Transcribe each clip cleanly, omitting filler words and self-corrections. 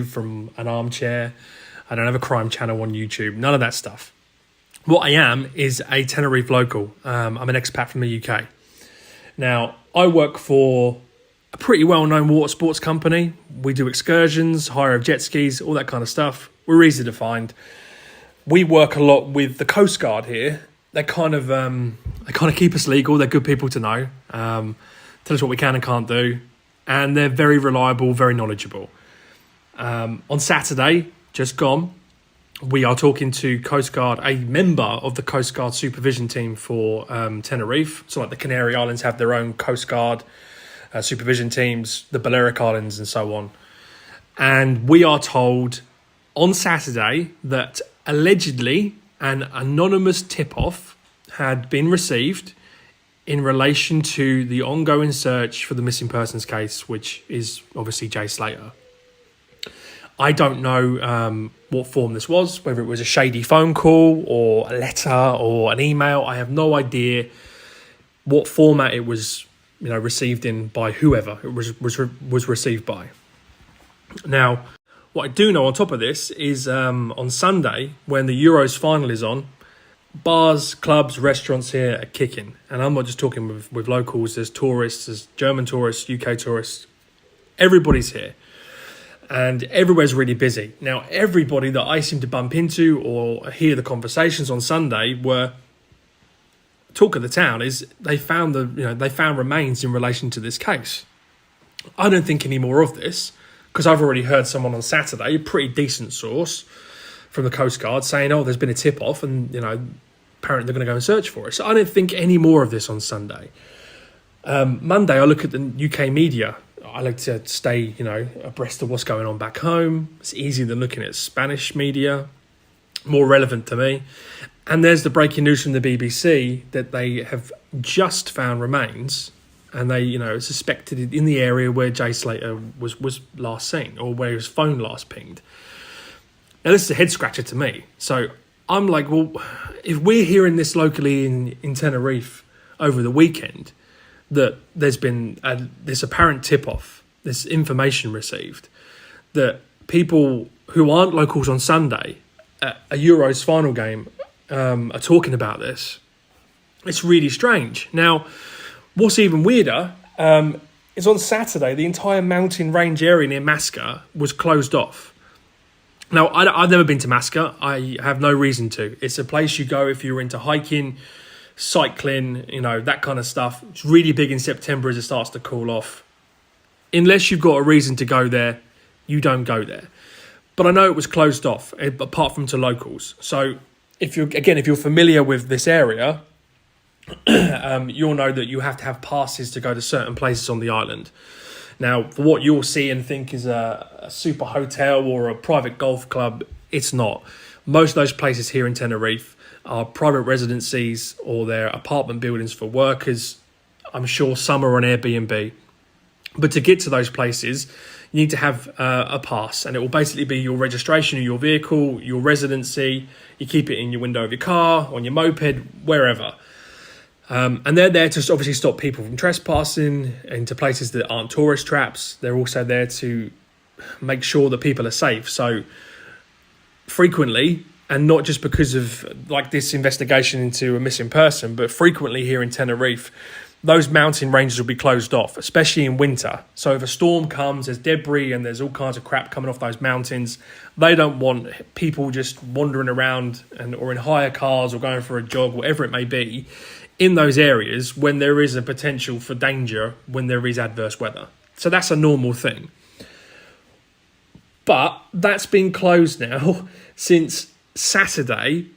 from an armchair. I don't have a crime channel on YouTube. None of that stuff. What I am is a Tenerife local. I'm an expat from the UK. Now, I work for a pretty well-known water sports company. We do excursions, hire of jet skis, all that kind of stuff. We're easy to find. We work a lot with the Coast Guard here. They kind of keep us legal. They're good people to know. Tell us what we can and can't do. And they're very reliable, very knowledgeable. On Saturday, just gone, we are talking to Coast Guard, a member of the Coast Guard supervision team for Tenerife. So like the Canary Islands have their own Coast Guard supervision teams, the Balearic Islands and so on. And we are told on Saturday that allegedly an anonymous tip-off had been received in relation to the ongoing search for the missing persons case, which is obviously Jay Slater. I don't know what form this was, whether it was a shady phone call or a letter or an email. I have no idea what format it was, received in by whoever it was received by. Now, what I do know on top of this is on Sunday, when the Euros final is on, bars, clubs, restaurants here are kicking. And I'm not just talking with locals. There's tourists, there's German tourists, UK tourists. Everybody's here. And everywhere's really busy. Now, everybody that I seem to bump into or hear the conversations on Sunday were talk of the town is they found remains in relation to this case. I don't think any more of this, because I've already heard someone on Saturday, a pretty decent source from the Coast Guard, saying, there's been a tip-off and, apparently they're going to go and search for it. So I don't think any more of this on Sunday. Monday, I look at the UK media. I like to stay, abreast of what's going on back home. It's easier than looking at Spanish media, more relevant to me. And there's the breaking news from the BBC that they have just found remains, and they, suspected it in the area where Jay Slater was last seen, or where his phone last pinged. Now, this is a head scratcher to me. So I'm like, well, if we're hearing this locally in Tenerife over the weekend, that there's been this apparent tip-off, this information received, that people who aren't locals on Sunday at a Euros final game are talking about this. It's really strange. Now, what's even weirder is on Saturday, the entire mountain range area near Masca was closed off. Now, I've never been to Masca. I have no reason to. It's a place you go if you're into hiking, cycling, that kind of stuff. It's really big in September as it starts to cool off. Unless you've got a reason to go there, you don't go there. But I know it was closed off, apart from to locals. So if you're familiar with this area, you'll know that you have to have passes to go to certain places on the island. Now, for what you'll see and think is a super hotel or a private golf club, it's not. Most of those places here in Tenerife are private residencies or they're apartment buildings for workers. I'm sure some are on Airbnb. But to get to those places, you need to have a pass, and it will basically be your registration of your vehicle, your residency. You keep it in your window of your car, on your moped, wherever. And they're there to obviously stop people from trespassing into places that aren't tourist traps. They're also there to make sure that people are safe. So frequently, and not just because of like this investigation into a missing person, but frequently here in Tenerife, those mountain ranges will be closed off, especially in winter. So if a storm comes, there's debris and there's all kinds of crap coming off those mountains. They don't want people just wandering around or in hire cars or going for a jog, whatever it may be, in those areas when there is a potential for danger when there is adverse weather. So that's a normal thing. But that's been closed now since Saturday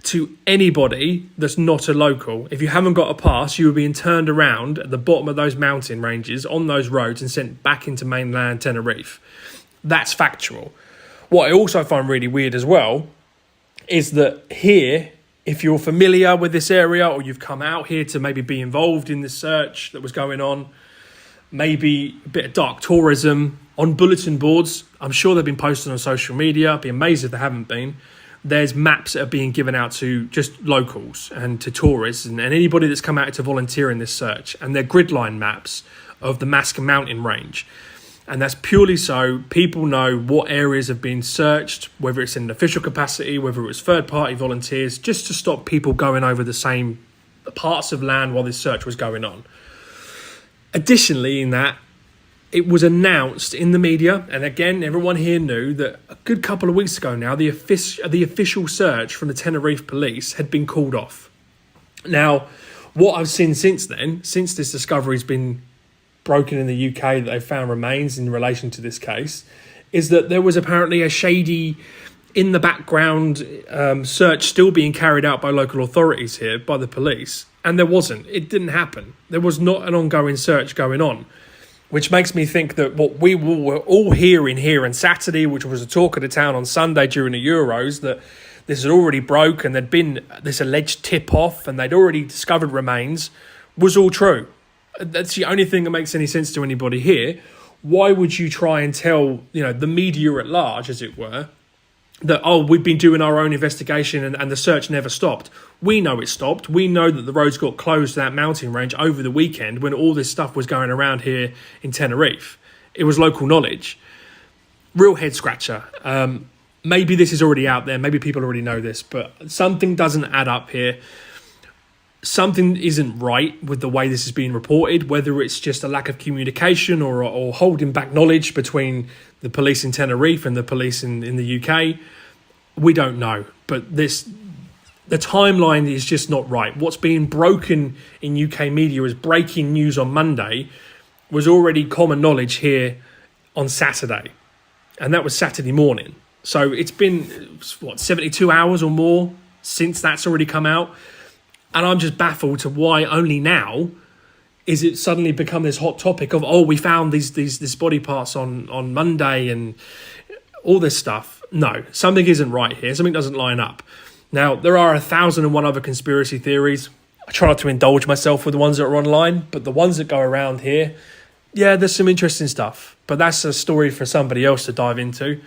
to anybody that's not a local. If you haven't got a pass, you will be turned around at the bottom of those mountain ranges on those roads and sent back into mainland Tenerife. That's factual. What I also find really weird as well is that here, if you're familiar with this area or you've come out here to maybe be involved in the search that was going on, maybe a bit of dark tourism, on bulletin boards, I'm sure they've been posted on social media. I'd be amazed if they haven't been. There's maps that are being given out to just locals and to tourists and anybody that's come out to volunteer in this search. And they're grid line maps of the Masca mountain range. And that's purely so people know what areas have been searched, whether it's in an official capacity, whether it's third-party volunteers, just to stop people going over the same parts of land while this search was going on. Additionally, in that, it was announced in the media, and again, everyone here knew that a good couple of weeks ago now, the official search from the Tenerife police had been called off. Now, what I've seen since then, since this discovery's been broken in the UK, that they found remains in relation to this case, is that there was apparently a shady, in the background search still being carried out by local authorities here, by the police, and there wasn't. It didn't happen. There was not an ongoing search going on, which makes me think that what we were all hearing here on Saturday, which was a talk of the town on Sunday during the Euros, that this had already broke and there'd been this alleged tip-off and they'd already discovered remains, was all true. That's the only thing that makes any sense to anybody here. Why would you try and tell, the media at large, as it were, that, we've been doing our own investigation and the search never stopped? We know it stopped. We know that the roads got closed to that mountain range over the weekend when all this stuff was going around here in Tenerife. It was local knowledge. Real head scratcher. Maybe this is already out there. Maybe people already know this, but something doesn't add up here. Something isn't right with the way this is being reported, whether it's just a lack of communication or holding back knowledge between the police in Tenerife and the police in the UK. We don't know. But the timeline is just not right. What's being broken in UK media as breaking news on Monday was already common knowledge here on Saturday. And that was Saturday morning. So it's been, 72 hours or more since that's already come out. And I'm just baffled to why only now is it suddenly become this hot topic of, we found these body parts on Monday and all this stuff. No, something isn't right here. Something doesn't line up. Now, there are 1,001 other conspiracy theories. I try not to indulge myself with the ones that are online, but the ones that go around here, yeah, there's some interesting stuff. But that's a story for somebody else to dive into.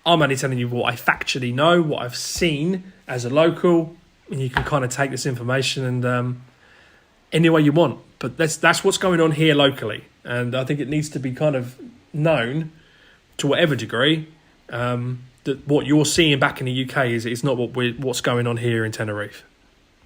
I'm only telling you what I factually know, what I've seen as a local, and you can kind of take this information and any way you want. But that's what's going on here locally. And I think it needs to be kind of known to whatever degree that what you're seeing back in the UK is not what's going on here in Tenerife.